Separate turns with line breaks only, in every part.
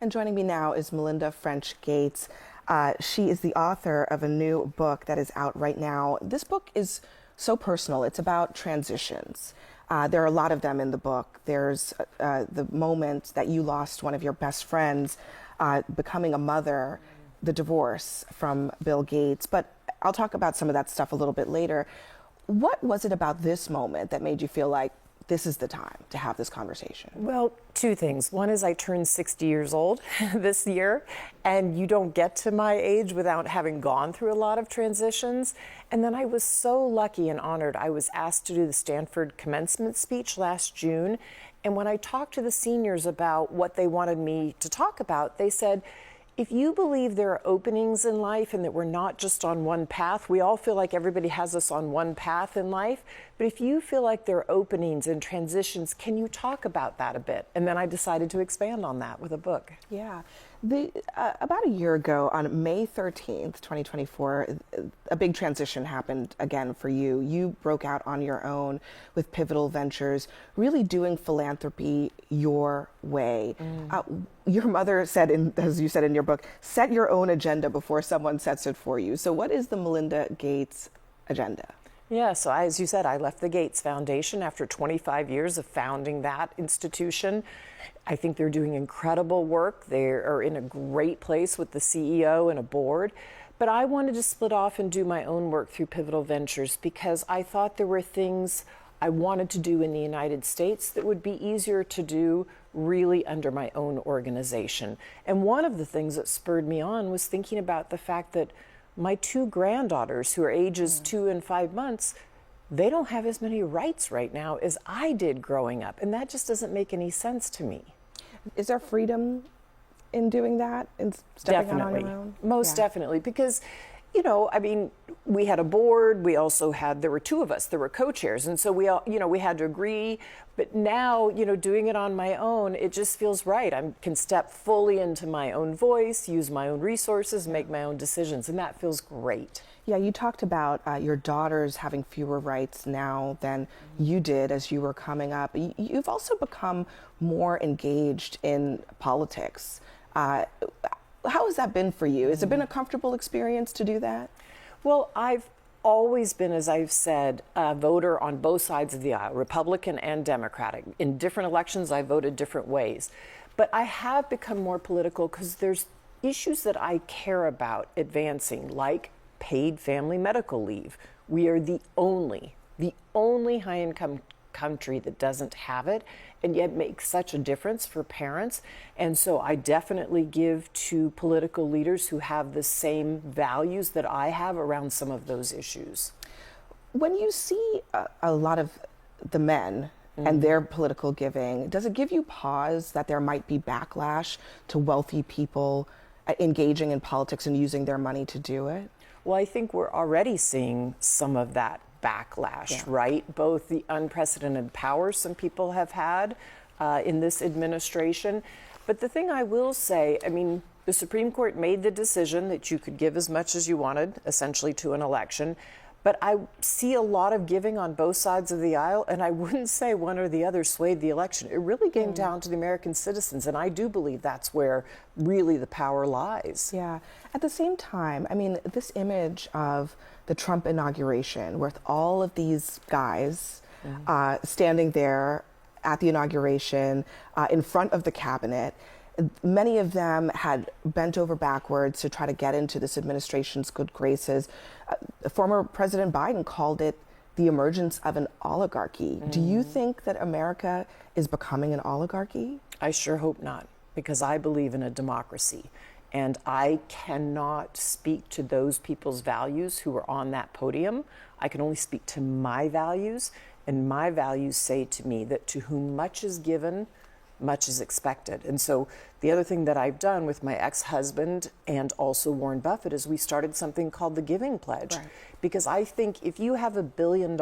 And joining me now is Melinda French Gates. She is the author of a new book that is out right now. This book is so personal. It's about transitions. There are a lot of them in the book. There's the moment that you lost one of your best friends, becoming a mother, the divorce from Bill Gates. But I'll talk about some of that stuff a little bit later. What was it about this moment that made you feel like this is the time to have this conversation?
Well, two things. One is I turned 60 years old this year, and you don't get to my age without having gone through a lot of transitions. And then I was so lucky and honored. I was asked to do the Stanford commencement speech last June. And when I talked to the seniors about what they wanted me to talk about, they said, if you believe there are openings in life and that we're not just on one path, we all feel like everybody has us on one path in life, but if you feel like there are openings and transitions, can you talk about that a bit? And then I decided to expand on that with a book.
Yeah. About a year ago, on May 13th, 2024, a big transition happened again for you. You broke out on your own with Pivotal Ventures, really doing philanthropy your way. Your mother said, as you said in your book, set your own agenda before someone sets it for you. So what is the Melinda Gates agenda?
Yeah, so as you said, I left the Gates Foundation after 25 years of founding that institution. I think they're doing incredible work. They are in a great place with the CEO and a board. But I wanted to split off and do my own work through Pivotal Ventures because I thought there were things I wanted to do in the United States that would be easier to do really under my own organization. And one of the things that spurred me on was thinking about the fact that my two granddaughters, who are ages 2 and 5 months, they don't have as many rights right now as I did growing up. And that just doesn't make any sense to me.
Is there freedom in doing that, in stepping out on your own?
Most definitely, because, you know, I mean, we had a board, there were two of us, there were co-chairs, and so we all, we had to agree, but now, doing it on my own, it just feels right. I can step fully into my own voice, use my own resources, make my own decisions, and that feels great.
Yeah, you talked about your daughters having fewer rights now than you did as you were coming up. You've also become more engaged in politics. How has that been for you? Has it been a comfortable experience to do that?
Well, I've always been, as I've said, a voter on both sides of the aisle, Republican and Democratic. In different elections, I voted different ways. But I have become more political because there's issues that I care about advancing, like paid family medical leave. We are the only high-income country that doesn't have it, and yet makes such a difference for parents. And so I definitely give to political leaders who have the same values that I have around some of those issues.
When you see a lot of the men and their political giving, does it give you pause that there might be backlash to wealthy people engaging in politics and using their money to do it?
Well, I think we're already seeing some of that backlash, right? Both the unprecedented power some people have had in this administration. But the thing I will say, I mean, the Supreme Court made the decision that you could give as much as you wanted, essentially, to an election. But I see a lot of giving on both sides of the aisle, and I wouldn't say one or the other swayed the election. It really came down to the American citizens, and I do believe that's where really the power lies.
Yeah. At the same time, I mean, this image of the Trump inauguration with all of these guys standing there at the inauguration in front of the cabinet, many of them had bent over backwards to try to get into this administration's good graces. Former President Biden called it the emergence of an oligarchy. Do you think that America is becoming an oligarchy?
I sure hope not, because I believe in a democracy. And I cannot speak to those people's values who are on that podium. I can only speak to my values, and my values say to me that to whom much is given, much is expected. And so the other thing that I've done with my ex-husband and also Warren Buffett is we started something called the Giving Pledge.
Right.
Because I think if you have $1 billion,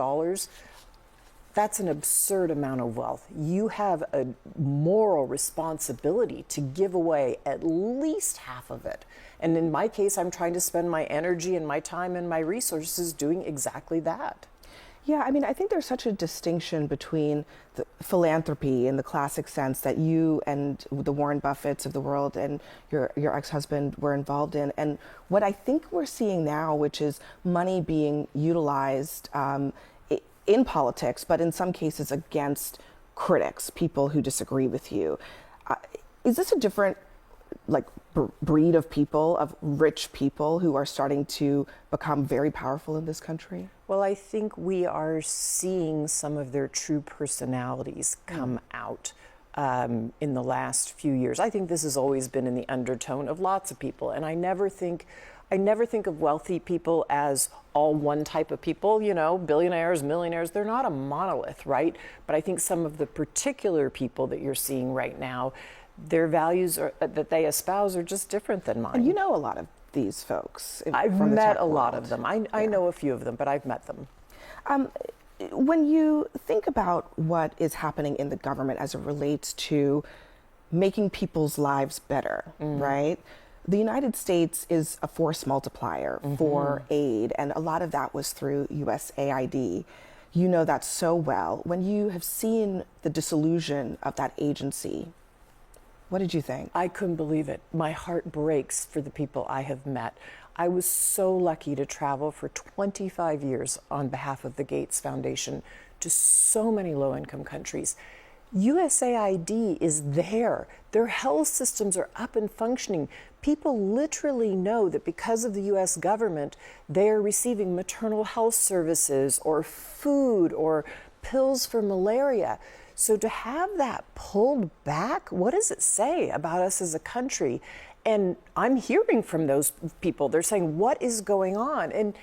that's an absurd amount of wealth. You have a moral responsibility to give away at least half of it. And in my case, I'm trying to spend my energy and my time and my resources doing exactly that.
Yeah, I mean, I think there's such a distinction between the philanthropy in the classic sense that you and the Warren Buffetts of the world and your ex-husband were involved in, and what I think we're seeing now, which is money being utilized in politics, but in some cases against critics, people who disagree with you. Is this a different breed of people, of rich people who are starting to become very powerful in this country?
Well, I think we are seeing some of their true personalities come out in the last few years. I think this has always been in the undertone of lots of people, and I never think of wealthy people as all one type of people, you know, billionaires, millionaires. They're not a monolith, right? But I think some of the particular people that you're seeing right now, their values that they espouse are just different than mine.
And you know a lot of these folks.
I've met a lot of them. I know a few of them, but I've met them.
When you think about what is happening in the government as it relates to making people's lives better, right? The United States is a force multiplier for aid, and a lot of that was through USAID. You know that so well. When you have seen the disillusion of that agency, what did you think?
I couldn't believe it. My heart breaks for the people I have met. I was so lucky to travel for 25 years on behalf of the Gates Foundation to so many low-income countries. USAID is there. Their health systems are up and functioning. People literally know that because of the US government, they are receiving maternal health services or food or pills for malaria. So to have that pulled back, what does it say about us as a country? And I'm hearing from those people, they're saying, what is going on? And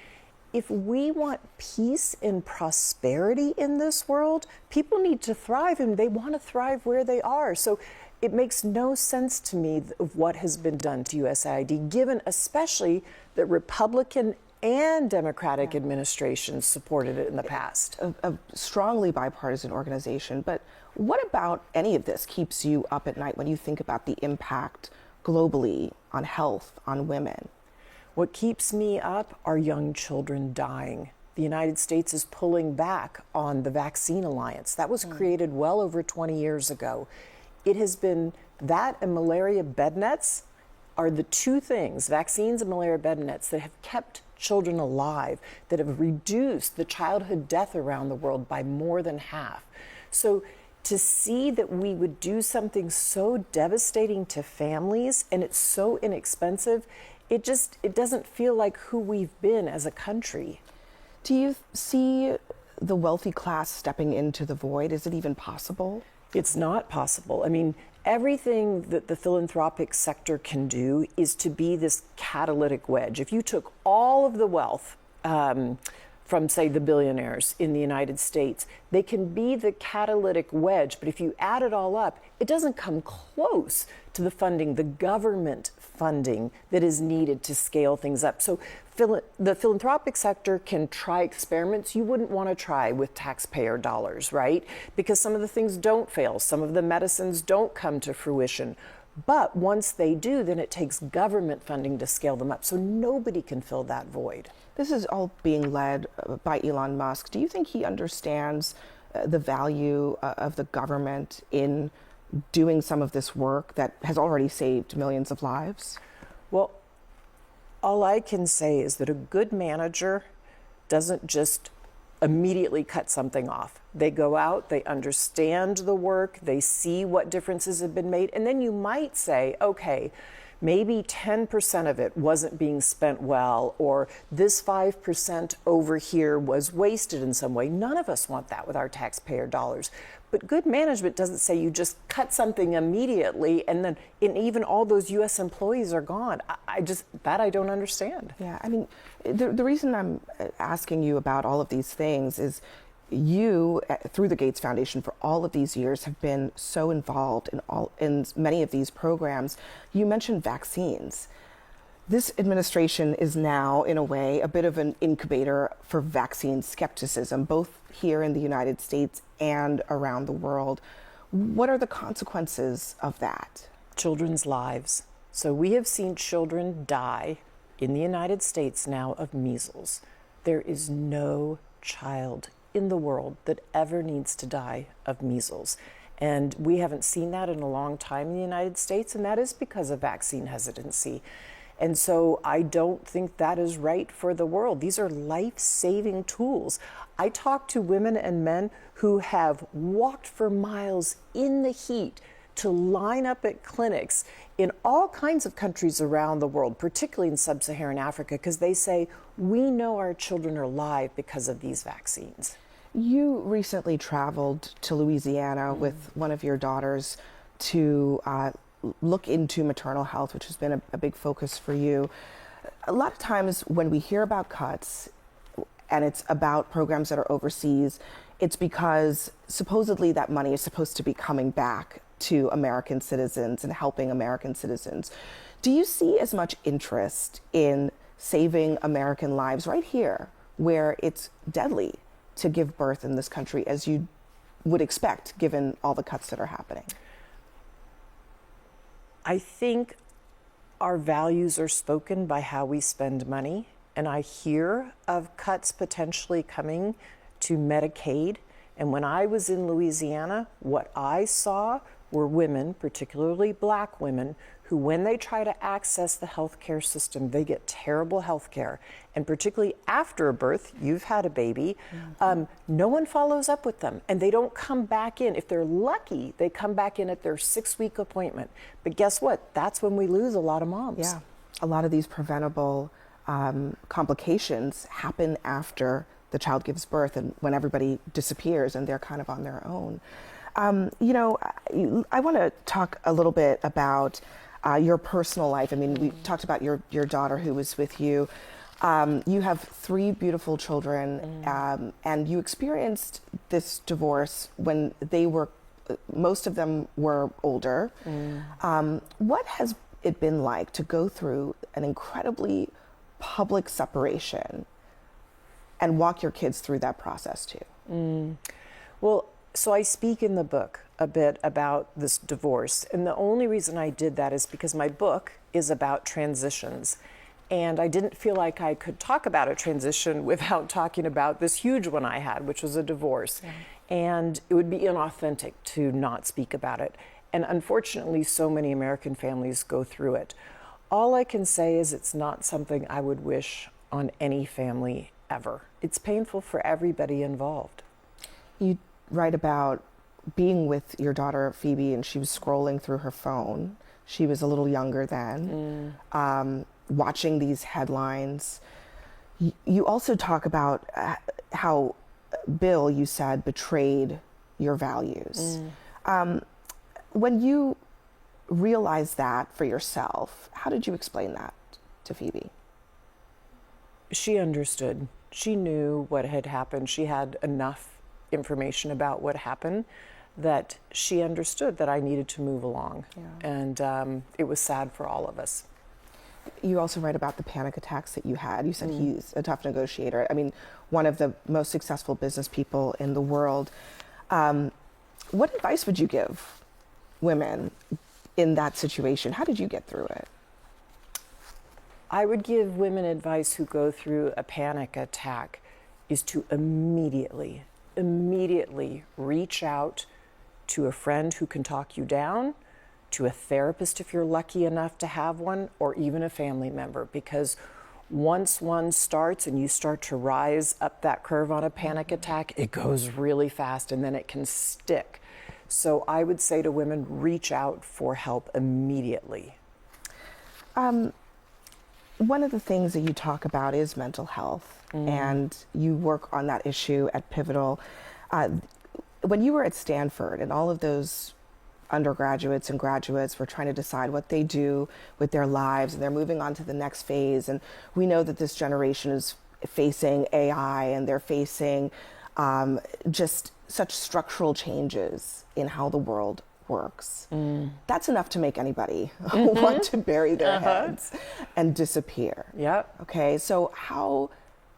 if we want peace and prosperity in this world, people need to thrive, and they want to thrive where they are. So it makes no sense to me of what has been done to USAID, given especially that Republican and Democratic administrations supported it in the past.
A strongly bipartisan organization, but what about any of this keeps you up at night when you think about the impact globally on health, on women?
What keeps me up are young children dying. The United States is pulling back on the vaccine alliance. That was created well over 20 years ago. It has been that and malaria bed nets are the two things, vaccines and malaria bed nets, that have kept children alive, that have reduced the childhood death around the world by more than half. So to see that we would do something so devastating to families and it's so inexpensive, it doesn't feel like who we've been as a country.
Do you see the wealthy class stepping into the void? Is it even possible?
It's not possible. I mean, everything that the philanthropic sector can do is to be this catalytic wedge. If you took all of the wealth from, say, the billionaires in the United States, they can be the catalytic wedge. But if you add it all up, it doesn't come close to the funding, the government funding that is needed to scale things up. So the philanthropic sector can try experiments you wouldn't want to try with taxpayer dollars, right? Because some of the things don't fail. Some of the medicines don't come to fruition. But once they do, then it takes government funding to scale them up. So nobody can fill that void.
This is all being led by Elon Musk. Do you think he understands the value of the government in doing some of this work that has already saved millions of lives?
Well, all I can say is that a good manager doesn't just immediately cut something off. They go out, they understand the work, they see what differences have been made, and then you might say, okay, maybe 10% of it wasn't being spent well, or this 5% over here was wasted in some way. None of us want that with our taxpayer dollars. But good management doesn't say you just cut something immediately and then even all those U.S. employees are gone. I don't understand.
Yeah, I mean, the reason I'm asking you about all of these things is you, through the Gates Foundation for all of these years, have been so involved in many of these programs. You mentioned vaccines. This administration is now, in a way, a bit of an incubator for vaccine skepticism, both here in the United States and around the world. What are the consequences of that?
Children's lives. So we have seen children die in the United States now of measles. There is no child in the world that ever needs to die of measles. And we haven't seen that in a long time in the United States, and that is because of vaccine hesitancy. And so I don't think that is right for the world. These are life-saving tools. I talk to women and men who have walked for miles in the heat to line up at clinics in all kinds of countries around the world, particularly in sub-Saharan Africa, because they say, we know our children are alive because of these vaccines.
You recently traveled to Louisiana with one of your daughters to look into maternal health, which has been a big focus for you. A lot of times when we hear about cuts and it's about programs that are overseas, it's because supposedly that money is supposed to be coming back to American citizens and helping American citizens. Do you see as much interest in saving American lives right here, where it's deadly to give birth in this country, as you would expect, given all the cuts that are happening?
I think our values are spoken by how we spend money, and I hear of cuts potentially coming to Medicaid. And when I was in Louisiana, what I saw were women, particularly Black women, who, when they try to access the healthcare system, they get terrible healthcare. And particularly after a birth, you've had a baby, no one follows up with them, and they don't come back in. If they're lucky, they come back in at their 6-week appointment. But guess what? That's when we lose a lot of moms.
Yeah, a lot of these preventable complications happen after the child gives birth and when everybody disappears and they're kind of on their own. You know, I want to talk a little bit about your personal life. I mean, we talked about your daughter who was with you. You have 3 beautiful children, and you experienced this divorce when they were, most of them were older. What has it been like to go through an incredibly public separation and walk your kids through that process too?
Well, so I speak in the book a bit about this divorce, and the only reason I did that is because my book is about transitions. And I didn't feel like I could talk about a transition without talking about this huge one I had, which was a divorce. Yeah. And it would be inauthentic to not speak about it. And unfortunately, so many American families go through it. All I can say is it's not something I would wish on any family ever. It's painful for everybody involved.
You write about being with your daughter, Phoebe, and she was scrolling through her phone. She was a little younger then. Watching these headlines. You also talk about how Bill, you said, betrayed your values. When you realized that for yourself, how did you explain that to Phoebe?
She understood. She knew what had happened. She had enough information about what happened that she understood that I needed to move along. Yeah. And it was sad for all of us.
You also write about the panic attacks that you had. You said he's a tough negotiator. I mean, one of the most successful business people in the world. What advice would you give women in that situation? How did you get through it?
I would give women advice who go through a panic attack is to immediately reach out to a friend who can talk you down, to a therapist if you're lucky enough to have one, or even a family member, because once one starts and you start to rise up that curve on a panic attack, it goes really fast and then it can stick. So I would say to women, reach out for help immediately.
One of the things that you talk about is mental health, and you work on that issue at Pivotal. When you were at Stanford and all of those undergraduates and graduates were trying to decide what they do with their lives, and they're moving on to the next phase, and we know that this generation is facing AI and they're facing just such structural changes in how the world works. That's enough to make anybody want to bury their heads and disappear.
Yep.
Okay, so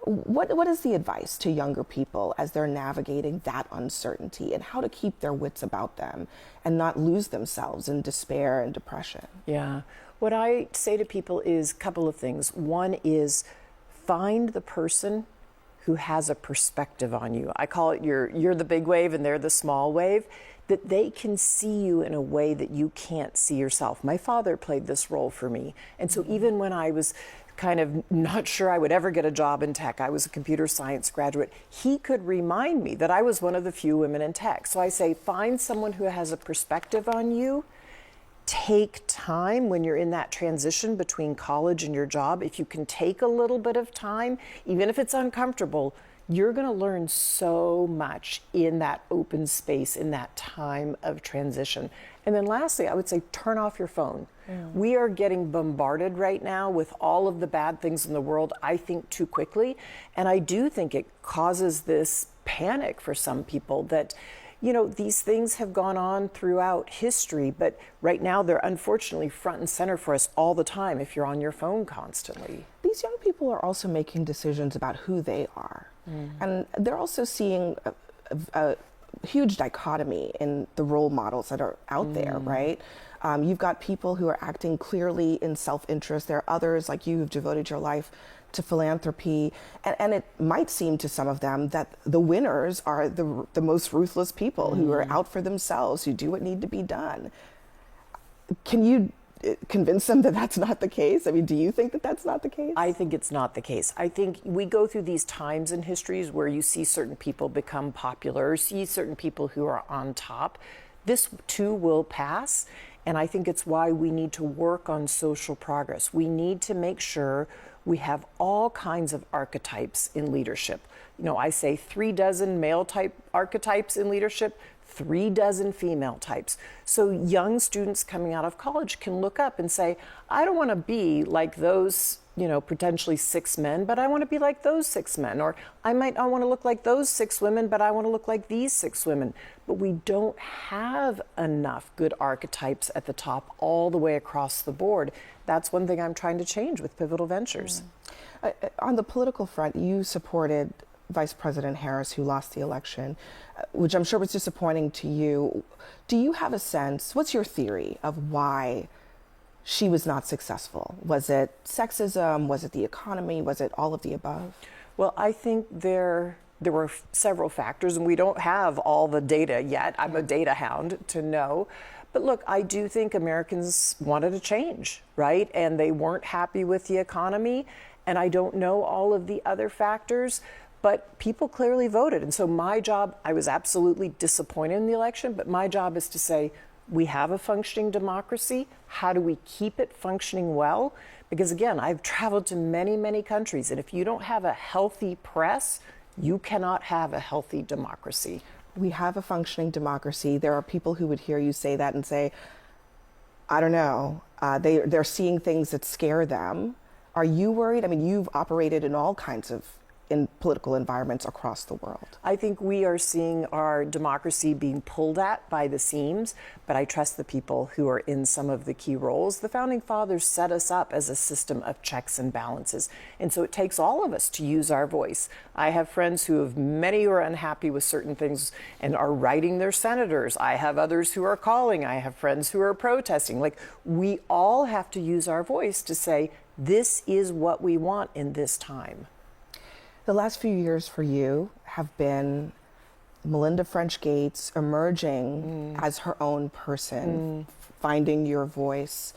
what is the advice to younger people as they're navigating that uncertainty, and how to keep their wits about them and not lose themselves in despair and depression?
Yeah. What I say to people is a couple of things. One is find the person who has a perspective on you. I call it you're the big wave and they're the small wave, that they can see you in a way that you can't see yourself. My father played this role for me. And so even when I was kind of not sure I would ever get a job in tech, I was a computer science graduate, he could remind me that I was one of the few women in tech. So I say, find someone who has a perspective on you. Take time when you're in that transition between college and your job. If you can take a little bit of time, even if it's uncomfortable, you're going to learn so much in that open space, in that time of transition. And then lastly, I would say turn off your phone. We are getting bombarded right now with all of the bad things in the world, I think, too quickly. And I do think it causes this panic for some people that, you know, these things have gone on throughout history, but right now they're unfortunately front and center for us all the time if you're on your phone constantly.
These young people are also making decisions about who they are. And they're also seeing a huge dichotomy in the role models that are out there, right? You've got people who are acting clearly in self-interest. There are others like you who've devoted your life to philanthropy. And it might seem to some of them that the winners are the most ruthless people who are out for themselves, who do what need to be done. Can you convince them that that's not the case? I mean, do you think that that's not the case?
I think it's not the case. I think we go through these times in histories where you see certain people become popular, see certain people who are on top. This too will pass. And I think it's why we need to work on social progress. We need to make sure we have all kinds of archetypes in leadership. You know, I say 36 male type archetypes in leadership, 36 female types. So young students coming out of college can look up and say, I don't want to be like those, you know, potentially 6 men, but I want to be like those 6 men. Or I might not want to look like those 6 women, but I want to look like these 6 women. But we don't have enough good archetypes at the top all the way across the board. That's one thing I'm trying to change with Pivotal Ventures.
On the political front, you supported Vice President Harris, who lost the election, which I'm sure was disappointing to you. Do you have a sense, what's your theory of why she was not successful? Was it sexism? Was it the economy? Was it all of the above?
Well, I think there were several factors, and we don't have all the data yet. I'm a data hound to know. But look, I do think Americans wanted a change, right? And they weren't happy with the economy. And I don't know all of the other factors, but people clearly voted. And so my job, I was absolutely disappointed in the election, but my job is to say, we have a functioning democracy. How do we keep it functioning well? Because again, I've traveled to many, many countries, and if you don't have a healthy press, you cannot have a healthy democracy.
We have a functioning democracy. There are people who would hear you say that and say, I don't know, they're seeing things that scare them. Are you worried? I mean, you've operated in all kinds of political environments across the world.
I think we are seeing our democracy being pulled at by the seams, but I trust the people who are in some of the key roles. The Founding Fathers set us up as a system of checks and balances, and so it takes all of us to use our voice. I have friends many who are unhappy with certain things and are writing their senators. I have others who are calling. I have friends who are protesting. Like, we all have to use our voice to say, this is what we want in this time.
The last few years for you have been Melinda French Gates emerging as her own person, finding your voice.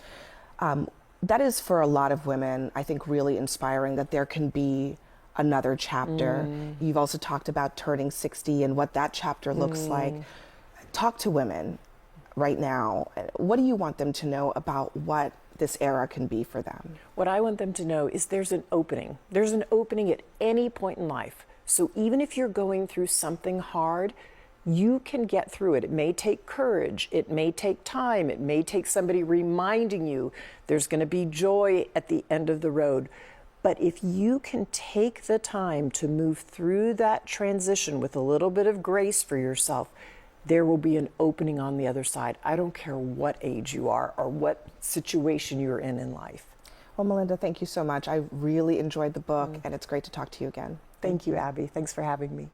That is, for a lot of women, I think, really inspiring, that there can be another chapter. You've also talked about turning 60 and what that chapter looks like. Talk to women right now. What do you want them to know about what this era can be for them?
What I want them to know is there's an opening. There's an opening at any point in life. So even if you're going through something hard, you can get through it. It may take courage. It may take time. It may take somebody reminding you there's going to be joy at the end of the road. But if you can take the time to move through that transition with a little bit of grace for yourself, there will be an opening on the other side. I don't care what age you are or what situation you're in life.
Well, Melinda, thank you so much. I really enjoyed the book, and it's great to talk to you again.
Thank you, Abby. Thanks for having me.